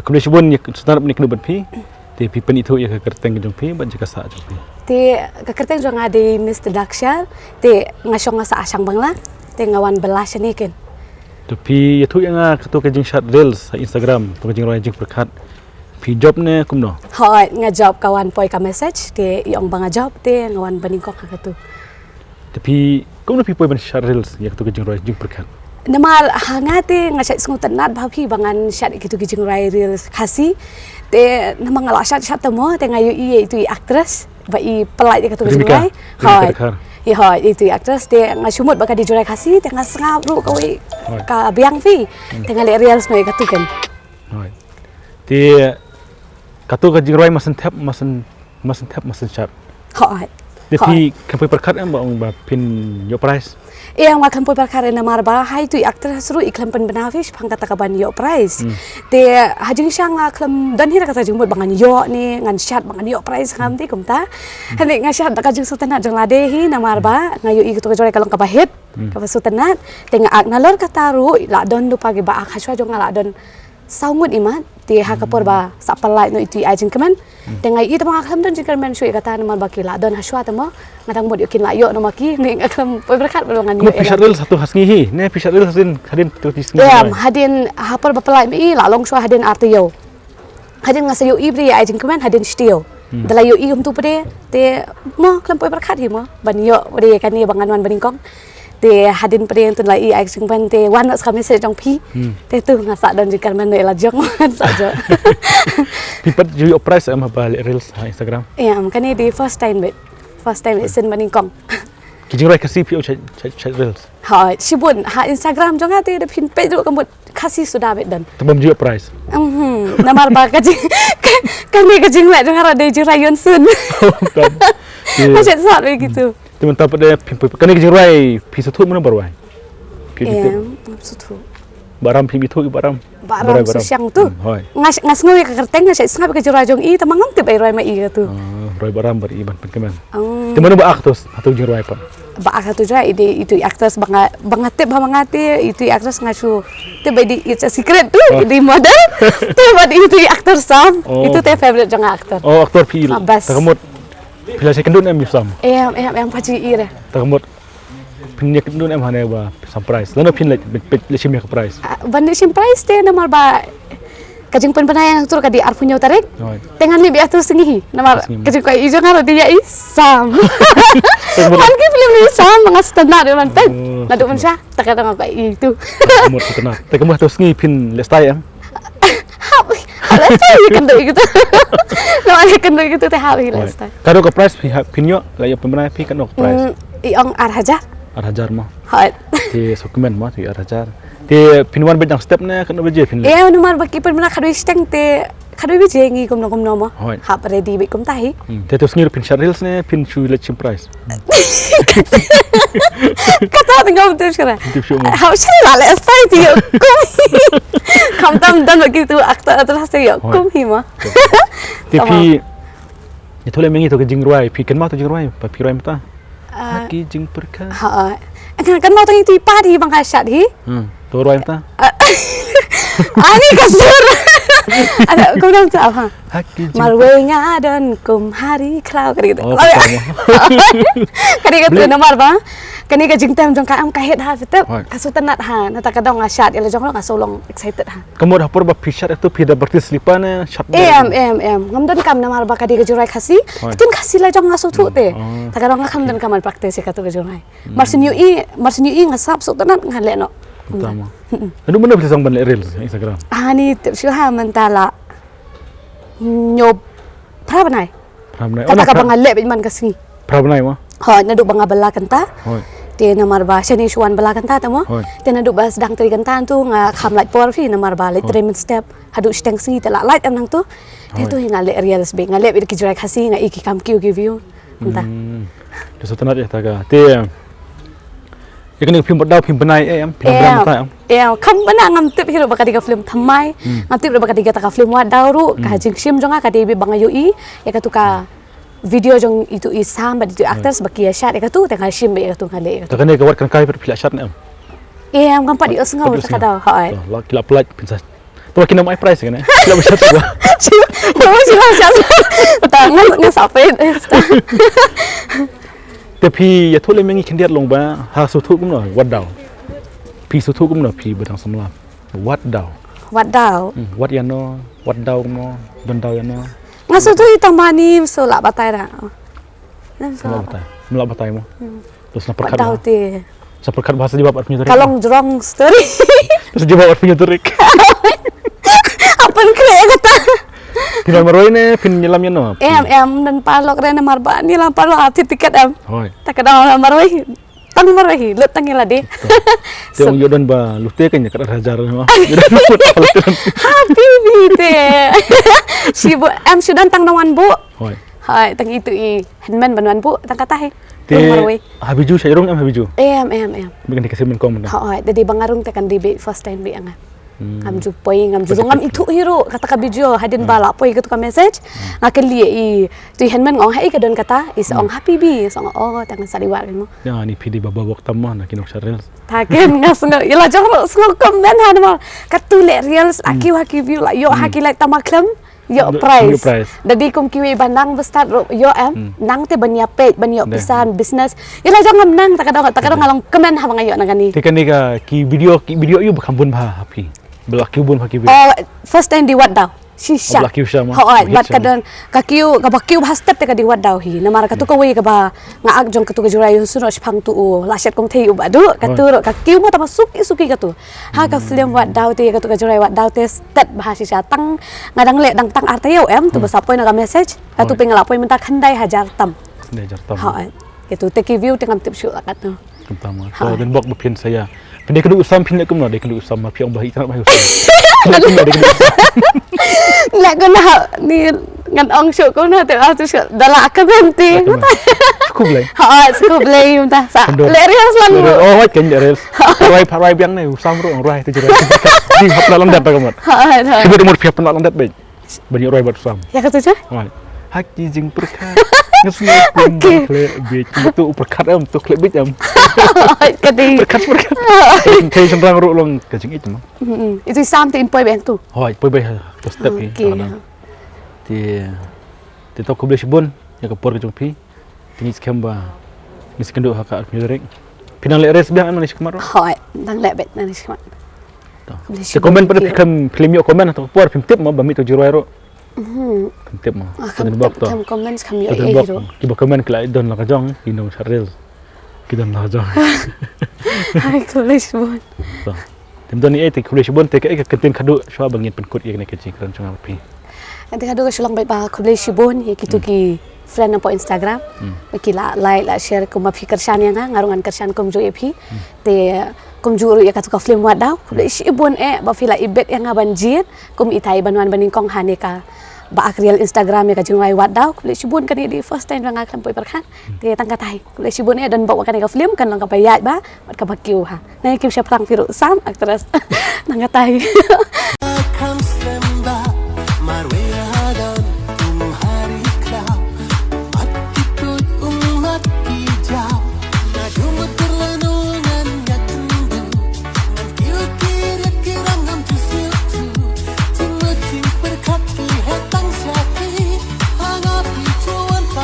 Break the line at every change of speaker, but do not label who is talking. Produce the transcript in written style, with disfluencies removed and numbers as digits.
kemudian sebun ya senar ni kena berpi. Te pipen itu ya kerteng jong pi ban jika sa jong pi.
Te kerteng jong ada Mr. Dakshar, te ngasong ngasa asang bangla, te ngawan belas ni kan.
Tapi ya tu yang ketu ke jing Shad reels sa Instagram, tu ke jing roy Jingpyrkhat. Pi job ne kumno.
Hoi ngajob kawan poi ka message te yang bang job te ngawan baningkok ka tu.
Tapi kumno pi poi ban Shad reels ya ketu ke jing roy Jingpyrkhat.
Namal hangate ngasai sengutan nat bhapi bangan Shad gitu ke jing roy reels khasi. Te namang ala Shad temo te ngayu itu actress ba pelai ke tu ke jing roy. Hoi. Ya hoi itu actress te ngasumut baka di jurai khasi te ngasngap ru ka biang fi te ngale reels noi ka tu kan.
Hoi. Te katu ke jing roy masen tap masen Shad.
Hoi.
Tapi Jingpyrkhat am ba pin yo price.
Yang makan pun perkara nama arba, hai tu aktor seru iklan pen benafish pangkat kaban yo prize. Te hajing syang aklam dan hira kata jumut bangan yo ni ngan Shad bangan yo prize kam ti kumta. Hani ngan Shad kajing sultanat jang ladehi nama arba ngayu i tu kajore kalong kabahit ka sultanat tengah ak nalor kataru la don lu pagi ba ak haswa jong la don saungut imat ti hakapor ba sapalai no itu ajing keman tengah i tamang aklam don jingkan men shui kata nama baki la don haswa tamo ngadang mod yokin la yo no maki ning aklam Jingpyrkhat balongan yo.
Pisat reels satu hasngihi, ne pisat reels hadin tu tisngi.
Ya, hadin hapor bapalai mi la long shwa hadin artiyo. Hadin ngasayo ibri ajing keman hadin stio. Dalayo i tu pade te mo aklam Jingpyrkhat hi mo ban yo pade kan ni bangan wan baningkong. Te hadin pade tu lai ajing keman te wan nak kami se jong pi. Te tu ngasa don jingkan men la jong saja.
Pipat ju price am ba reels ha Instagram.
Ya, kan ni di first time isen baningkong.
Kijing roy kasih pi chat reels.
Ha, sibun ha Instagram jong ate de pin page kambut kasih sudah bet dan.
Tebam ju price.
Namar ba kajing kan ni kajing la jong ara de jing rayon sun. Macam sat begitu.
Teman tahu pada kan kijing roy pi satu mana baru ai. Pi
itu. Satu.
Baram pi itu baram.
Baram siang tu. Ngas ngoi ka kerteng ngas ngap ka jurajong i tamang ngam te bai roy ma i tu.
Roy baram bari iban penkeman. Teman ba aktos atau jing roy pa.
Ba aktos jura itu actress bangate itu actress ngasu. Te bai di it's a secret tu di model. Te ba itu actor sam. Itu te favorite jang actor.
Oh aktor pi. Takamot. Pila second dun em sam.
Em paci i re.
Takamot. Pinnya kedun em hane ba surprise. Lalu pin le shimya ka price.
Bande shim price te namar ba kajing pen penayang tur kadi arpunyo tarik. Tengan li biatu sengihi. Namar kajing ko ijo ngaro dia isam. Halki film ni sam mangas standar man pen. Nadu man siya takadang ko itu.
Mo tenang. Takamot to sengi pin le stay em.
Ala stay kendo gitu. Namar kendo gitu te hawi le stay.
Kado ka price pinyo la yo pemenang pi kan ka price.
Iong arhaja.
Arhajar mo.
Hat.
Ti dokumen mo ti arhajar. Ti pinwan bejang step ne kan beje pin.
Numar baki pen mana kadui steng te kadui beje ngi kumno mo. Hap ready be kum tahi.
Te to ngir pin reels ne pin chu le chim price.
Kata tengok tu sekarang. How shall I stay ti kum. Kam tam dan begitu aktor atas yo kum hi mo.
Tapi itu le mengi to ke jingruai pi kan ma to jingruai pa pi rai mata. Lagi Jingpyrkhat.
Ha. Kan mau tong itu party bang Shad hi.
Tu roi mata.
Ani kasur. Ada kau nam tu apa? Marwe ngadon kum hari klau kali gitu. Kali gitu nomor bang. Kani ka jingtam jong ka am ka het ha tetep kasutan nat ha nata ka dong Shad ila jong ka solong excited ha.
Kamu dah pur ba fisher itu pida bertis lipan Shad.
Ngamdan kam namar ba ka di ka jurai khasi. Tin khasi la jong ngaso tu te. Ta ka dong kam dan kamar praktis ka tu ka jurai. Marsin yu i ngasap sultan nat ngale no.
Utama. Anu mana bisa sang ban reels Instagram.
Ni syu ha mentala. Nyob prabanai. Kata ka bangale be man kasi.
Prabanai mo.
Ha nadu banga bala kanta. Te namar ba shani shuan bala kanta tamo. Te nadu ba sedang tri kanta tu nga kham light por fi namar ba light treatment step hadu steng si te la light anang tu. Te tu hinga le reels be ngale be ki jurai khasi nga iki kam kiu view. Entah.
Tu sotanat ya taga. Te Ikan film berdau film benai film berapa
kam bana ngam tip hiro bakadi ka film thamai ngam tip bakadi ka film wa dauru ka jing sim jonga ka debi banga yoi ya ka tu ka video jong itu isam ba itu actors bakia Shad ya ka tu tengah sim ya ka tu ngale
ta kane ka wat kan kai per pila Shad ne
ngam pa di osngau ta ka da ha
la kila pelat pinsa ตัวกินน้ำไอ้ไพรส์กันนะเราไม่ใช่ตัว
Cuma sila siya. Tangan nga sapit.
แต่พี่อย่าทุเรศไม่งี้ขันเดียดลงบ้าหาสุทุกุ้มหน่อยวัดดาวพี่สุทุกุ้มหน่อยพี่เบอร์ทางสำลับวัดดาว
Wat daw.
วัดยันนอวัดดาวเนาะดนดาวยันนอ
Nga so tu itamani sulak batay na.
สำลับบัตายสำลับบัตายมั้งterus nak
Wat
perkat
daw ti.
sa perkat bahasa jawab artinya tarik
Kalong jurong story.
terus jawab artinya tarik
Apan kre kata.
Pinal maroy ne pin nyelamnya no
Em dan palok rena marba ni lah palok arti tiket em.
hoi
Tak kenal maroy. Tang maroy lut tang la di.
Tiang yodan ba lute kan kada hajar mah
Happy birthday. Si bu em sudah tang nawan bu.
hoi
Hai tang itu I henman banuan bu tang kata he.
te habiju sayrong am habiju
Em.
bikin dikasih men komen
Hai jadi bangarung tekan di first time bi anga. Ngam jupoi ngam jurong ngam itu hero kata ka video hadin bala poi gitu ka message ngakel li I tu henman ngong hai ka don kata is ong happy bi song oh tangan saliwat mo.
ya ni pidi baba wak tamah nak kinok sarel
Taken ngas ngo ila jong ngo komen han mo katu le reels aki view la yo haki like tamaklam yo price jadi kum kiwi bandang bestar yo nang te banya page banya pisan business ila jong ngam nang takadong ngalong komen ha ngayo nangani
tekan ni ka ki video yu bakambun ba happy belak bun ha ki video
oh first time di wat daw shisha
belak yu sama
hoy bat kadon kakiu kabakiu bahastep te ka di wat daw hi namar katu ka wi ka ba ngaak jong katu ka jurai suno phang tu la shet kong thei u ba du katu kakiu mo ta suki katu ha ka Phlim wat daw te katu ka jurai wat daw te step bah shisha tang ngadang le dang tang arteo em tu basapoi na ka message katu pengalapoi menta khandai hajar tam
hajar tam
hoy itu te ki view te ngam tip shu la katu
pertama so dan bok bepin saya pendek kedu usam pindah kum no dek kedu usam ma piang bahi tanah bahi usam
Lek ko na ni ngan ong shu ko na te tu dala ka benti.
cukup lai
Cukup lay yung ta sa. Le reels lang mo.
oh wait kan reels rai biang ne usam ro rai tu jera di hap lalang dat kamat sibu umur piap lalang dat baik banyak rai bat usam
Ya ka tu je?
wai haki jingpyrkhat ngesne kle bej tu uppercut am tu kle bej am
Kadi.
perkat kai senrang ro long ka jing itu mah
Itu sam te in poi beng tu.
hoi poi bai to step ni ti to ko blesbon ya ka por ke jong pi tingi skamba ni skendo haka music pinang le res biang manis kemaro
Hoi, dang le bet na ni sikat.
se komen pada Phlim yo komen atau por film tip mah bami to jiro ero tip mah dan bak to
Kam comments kam yo
dan
e
bak
hero.
ki ba komen kla don la ka jong ino sarel ki don la jong
Hai kulis bon.
to tim don ni e te kulish bon te ka e ka kentin khadu shwa bangin penkut ye ne ka jikran chung pi
Nanti kadu ka Shillong bet ba kulis shibon ye kitu ki friend na po Instagram. Makila like la share ko mafikir shan yang ngarungan kersan kom jo epi. Te kom juru ya katu ka Phlim wat daw. Kulis shibon ba fila ibet yang banjir kom itai banuan baning kong hane ka ba akrial Instagram ya ka jingwai wat daw. Kulis shibon kan di first time nga Jingpyrkhat. Te tangka tai. Kulis shibon dan bawa kan ka Phlim kan lang ka bayat ba. Wat ka bakiu ha. Na kiu siya prang firu sam aktras. Nangka tai.